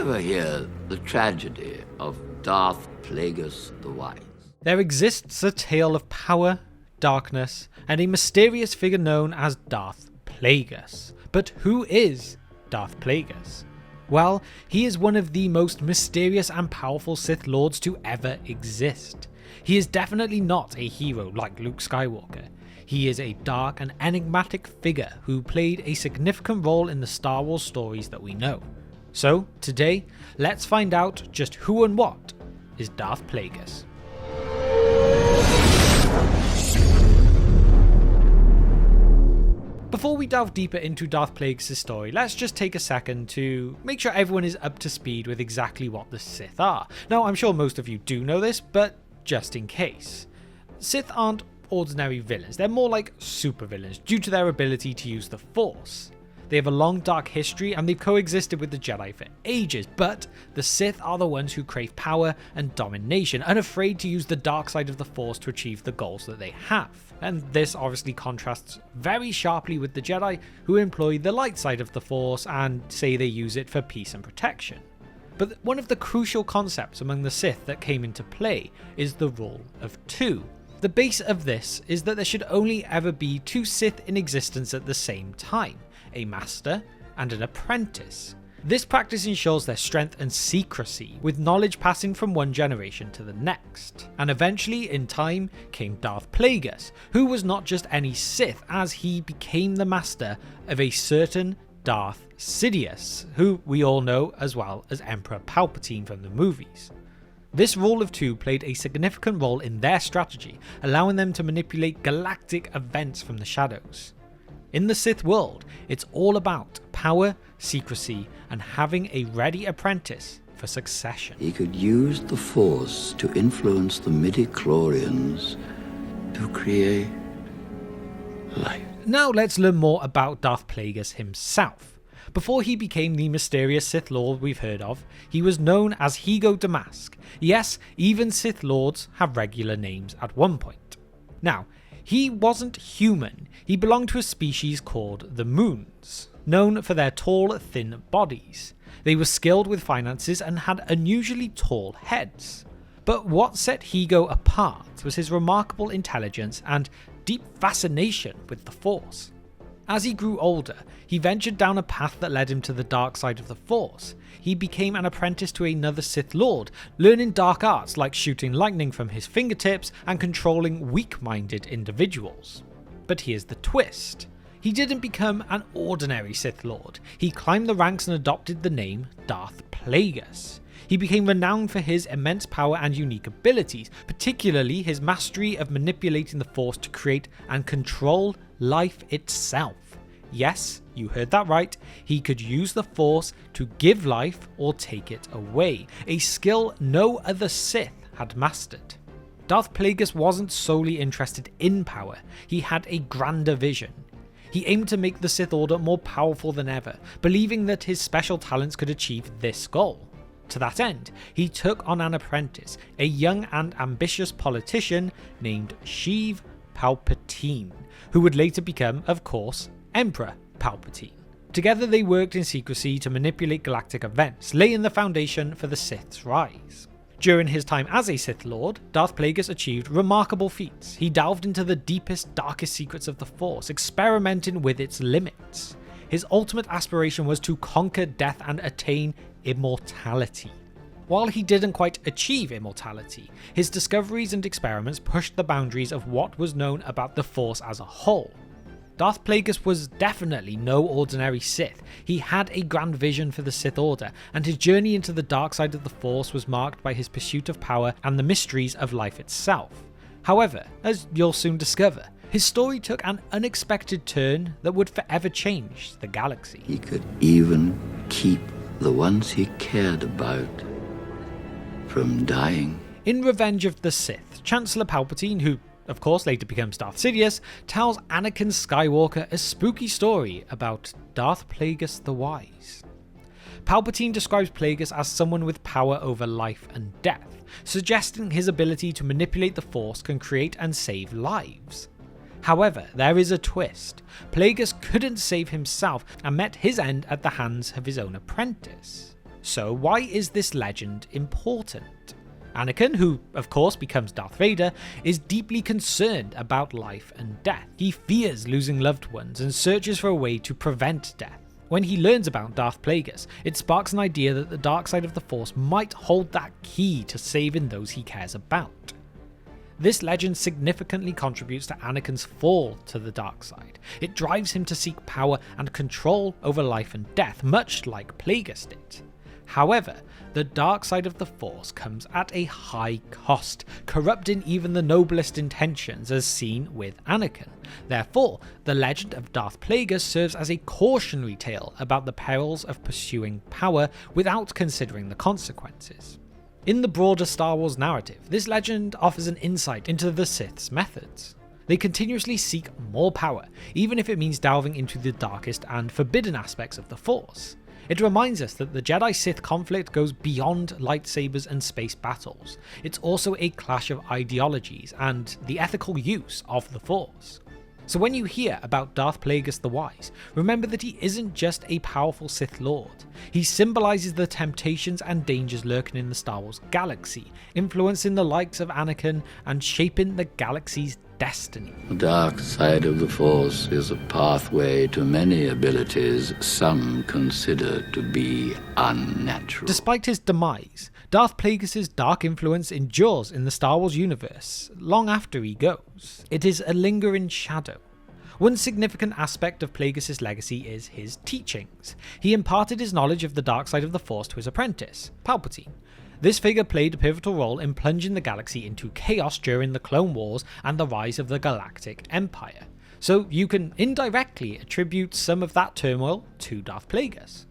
ever hear the tragedy of Darth Plagueis the Wise? There exists a tale of power, darkness, and a mysterious figure known as Darth Plagueis. But who is Darth Plagueis? Well, he is one of the most mysterious and powerful Sith Lords to ever exist. He is definitely not a hero like Luke Skywalker. He is a dark and enigmatic figure who played a significant role in the Star Wars stories that we know. So, today, let's find out just who and what is Darth Plagueis. Before we delve deeper into Darth Plagueis' story, let's just take a second to make sure everyone is up to speed with exactly what the Sith are. Now, I'm sure most of you do know this, but just in case. Sith aren't ordinary villains, they're more like supervillains due to their ability to use the Force. They have a long dark history and they've coexisted with the Jedi for ages, but the Sith are the ones who crave power and domination, unafraid to use the dark side of the Force to achieve the goals that they have. And this obviously contrasts very sharply with the Jedi, who employ the light side of the Force and say they use it for peace and protection. But one of the crucial concepts among the Sith that came into play is the rule of two. The base of this is that there should only ever be two Sith in existence at the same time, a master and an apprentice. This practice ensures their strength and secrecy, with knowledge passing from one generation to the next. And eventually, in time, came Darth Plagueis, who was not just any Sith, as he became the master of a certain Darth Sidious, who we all know as well as Emperor Palpatine from the movies. This rule of two played a significant role in their strategy, allowing them to manipulate galactic events from the shadows. In the Sith world, it's all about power, secrecy, and having a ready apprentice for succession. He could use the Force to influence the midi-chlorians to create life. Now let's learn more about Darth Plagueis himself. Before he became the mysterious Sith Lord we've heard of, he was known as Higo Damask. Yes, even Sith Lords have regular names at one point. Now, he wasn't human, he belonged to a species called the Moons, known for their tall, thin bodies. They were skilled with finances and had unusually tall heads. But what set Higo apart was his remarkable intelligence and deep fascination with the Force. As he grew older, he ventured down a path that led him to the dark side of the Force. He became an apprentice to another Sith Lord, learning dark arts like shooting lightning from his fingertips and controlling weak-minded individuals. But here's the twist. He didn't become an ordinary Sith Lord. He climbed the ranks and adopted the name Darth Plagueis. He became renowned for his immense power and unique abilities, particularly his mastery of manipulating the Force to create and control life itself. Yes, you heard that right, he could use the Force to give life or take it away, a skill no other Sith had mastered. Darth Plagueis wasn't solely interested in power, he had a grander vision. He aimed to make the Sith Order more powerful than ever, believing that his special talents could achieve this goal. To that end, he took on an apprentice, a young and ambitious politician named Sheev Palpatine, who would later become, of course, Emperor Palpatine. Together they worked in secrecy to manipulate galactic events, laying the foundation for the Sith's rise. During his time as a Sith Lord, Darth Plagueis achieved remarkable feats. He delved into the deepest, darkest secrets of the Force, experimenting with its limits. His ultimate aspiration was to conquer death and attain immortality. While he didn't quite achieve immortality, his discoveries and experiments pushed the boundaries of what was known about the Force as a whole. Darth Plagueis was definitely no ordinary Sith. He had a grand vision for the Sith Order, and his journey into the dark side of the Force was marked by his pursuit of power and the mysteries of life itself. However, as you'll soon discover, his story took an unexpected turn that would forever change the galaxy. He could even keep the ones he cared about from dying. In Revenge of the Sith, Chancellor Palpatine, who of course later becomes Darth Sidious, tells Anakin Skywalker a spooky story about Darth Plagueis the Wise. Palpatine describes Plagueis as someone with power over life and death, suggesting his ability to manipulate the Force can create and save lives. However, there is a twist. Plagueis couldn't save himself and met his end at the hands of his own apprentice. So why is this legend important? Anakin, who of course becomes Darth Vader, is deeply concerned about life and death. He fears losing loved ones and searches for a way to prevent death. When he learns about Darth Plagueis, it sparks an idea that the dark side of the Force might hold that key to saving those he cares about. This legend significantly contributes to Anakin's fall to the dark side. It drives him to seek power and control over life and death, much like Plagueis did. However, the dark side of the Force comes at a high cost, corrupting even the noblest intentions as seen with Anakin. Therefore, the legend of Darth Plagueis serves as a cautionary tale about the perils of pursuing power without considering the consequences. In the broader Star Wars narrative, this legend offers an insight into the Sith's methods. They continuously seek more power, even if it means delving into the darkest and forbidden aspects of the Force. It reminds us that the Jedi-Sith conflict goes beyond lightsabers and space battles. It's also a clash of ideologies and the ethical use of the Force. So when you hear about Darth Plagueis the Wise, remember that he isn't just a powerful Sith Lord. He symbolises the temptations and dangers lurking in the Star Wars galaxy, influencing the likes of Anakin and shaping the galaxy's destiny. The dark side of the Force is a pathway to many abilities some consider to be unnatural. Despite his demise, Darth Plagueis' dark influence endures in the Star Wars universe long after he goes. It is a lingering shadow. One significant aspect of Plagueis' legacy is his teachings. He imparted his knowledge of the dark side of the Force to his apprentice, Palpatine. This figure played a pivotal role in plunging the galaxy into chaos during the Clone Wars and the rise of the Galactic Empire. So you can indirectly attribute some of that turmoil to Darth Plagueis.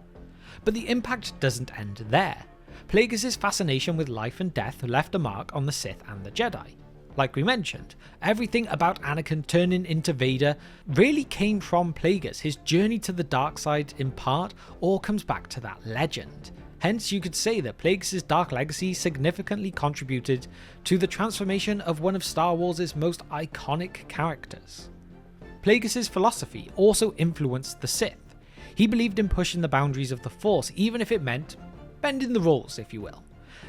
But the impact doesn't end there. Plagueis' fascination with life and death left a mark on the Sith and the Jedi. Like we mentioned, everything about Anakin turning into Vader really came from Plagueis. His journey to the dark side in part all comes back to that legend. Hence, you could say that Plagueis' dark legacy significantly contributed to the transformation of one of Star Wars' most iconic characters. Plagueis' philosophy also influenced the Sith. He believed in pushing the boundaries of the Force, even if it meant bending the rules, if you will.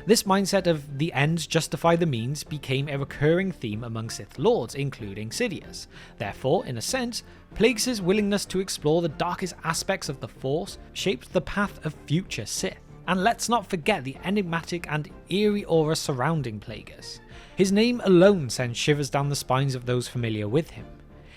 This mindset of the ends justify the means became a recurring theme among Sith Lords, including Sidious. Therefore, in a sense, Plagueis' willingness to explore the darkest aspects of the Force shaped the path of future Sith. And let's not forget the enigmatic and eerie aura surrounding Plagueis. His name alone sends shivers down the spines of those familiar with him.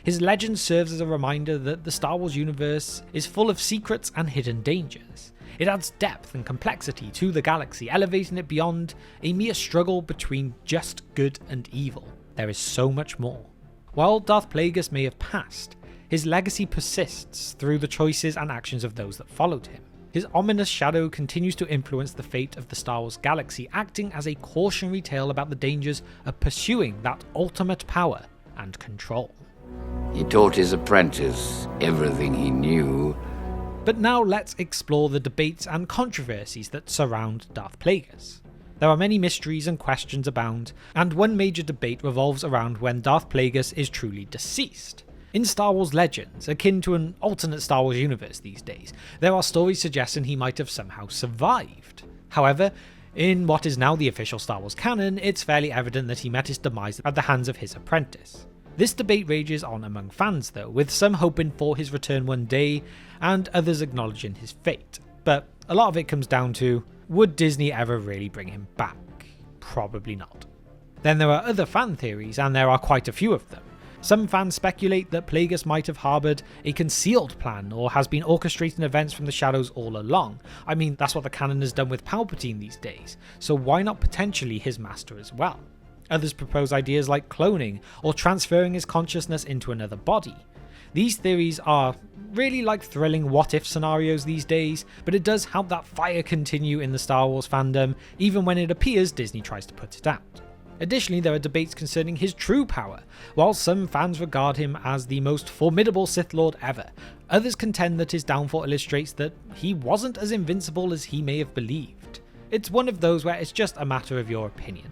His legend serves as a reminder that the Star Wars universe is full of secrets and hidden dangers. It adds depth and complexity to the galaxy, elevating it beyond a mere struggle between just good and evil. There is so much more. While Darth Plagueis may have passed, his legacy persists through the choices and actions of those that followed him. His ominous shadow continues to influence the fate of the Star Wars galaxy, acting as a cautionary tale about the dangers of pursuing that ultimate power and control. He taught his apprentice everything he knew. But now let's explore the debates and controversies that surround Darth Plagueis. There are many mysteries and questions abound, and one major debate revolves around when Darth Plagueis is truly deceased. In Star Wars legends, akin to an alternate Star Wars universe these days, there are stories suggesting he might have somehow survived. However, in what is now the official Star Wars canon, it's fairly evident that he met his demise at the hands of his apprentice. This debate rages on among fans though, with some hoping for his return one day, and others acknowledging his fate. But a lot of it comes down to, would Disney ever really bring him back? Probably not. Then there are other fan theories, and there are quite a few of them. Some fans speculate that Plagueis might have harboured a concealed plan or has been orchestrating events from the shadows all along. I mean, that's what the canon has done with Palpatine these days, so why not potentially his master as well? Others propose ideas like cloning or transferring his consciousness into another body. These theories are really like thrilling what-if scenarios these days, but it does help that fire continue in the Star Wars fandom, even when it appears Disney tries to put it out. Additionally, there are debates concerning his true power. While some fans regard him as the most formidable Sith Lord ever, others contend that his downfall illustrates that he wasn't as invincible as he may have believed. It's one of those where it's just a matter of your opinion.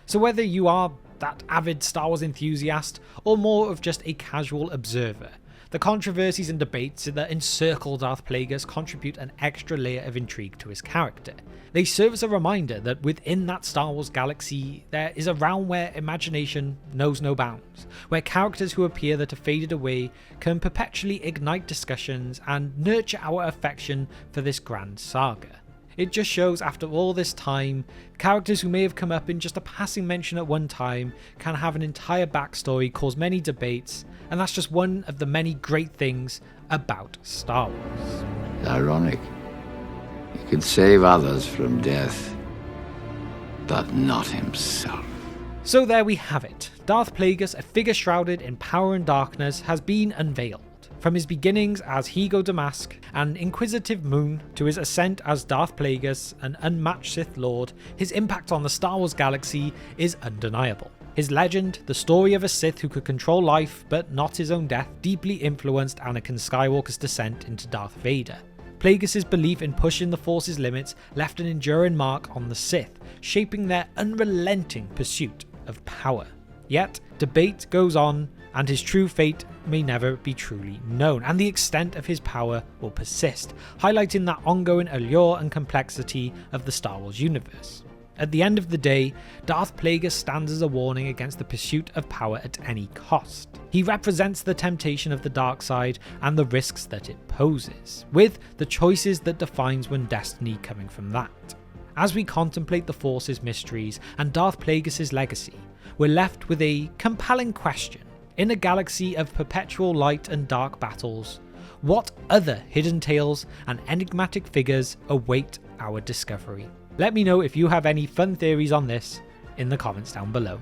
So whether you are that avid Star Wars enthusiast or more of just a casual observer, The controversies and debates that encircle Darth Plagueis contribute an extra layer of intrigue to his character. They serve as a reminder that within that Star Wars galaxy, there is a realm where imagination knows no bounds, where characters who appear that have faded away can perpetually ignite discussions and nurture our affection for this grand saga. It just shows after all this time, characters who may have come up in just a passing mention at one time can have an entire backstory, cause many debates, and that's just one of the many great things about Star Wars. Ironic. He could save others from death, but not himself. So there we have it. Darth Plagueis, a figure shrouded in power and darkness, has been unveiled. From his beginnings as Higo Damask, an inquisitive moon, to his ascent as Darth Plagueis, an unmatched Sith Lord, his impact on the Star Wars galaxy is undeniable. His legend, the story of a Sith who could control life but not his own death, deeply influenced Anakin Skywalker's descent into Darth Vader. Plagueis' belief in pushing the Force's limits left an enduring mark on the Sith, shaping their unrelenting pursuit of power. Yet, debate goes on, and his true fate may never be truly known, and the extent of his power will persist, highlighting that ongoing allure and complexity of the Star Wars universe. At the end of the day, Darth Plagueis stands as a warning against the pursuit of power at any cost. He represents the temptation of the dark side and the risks that it poses, with the choices that defines one's destiny coming from that. As we contemplate the Force's mysteries and Darth Plagueis' legacy, we're left with a compelling question. In a galaxy of perpetual light and dark battles, what other hidden tales and enigmatic figures await our discovery? Let me know if you have any fun theories on this in the comments down below.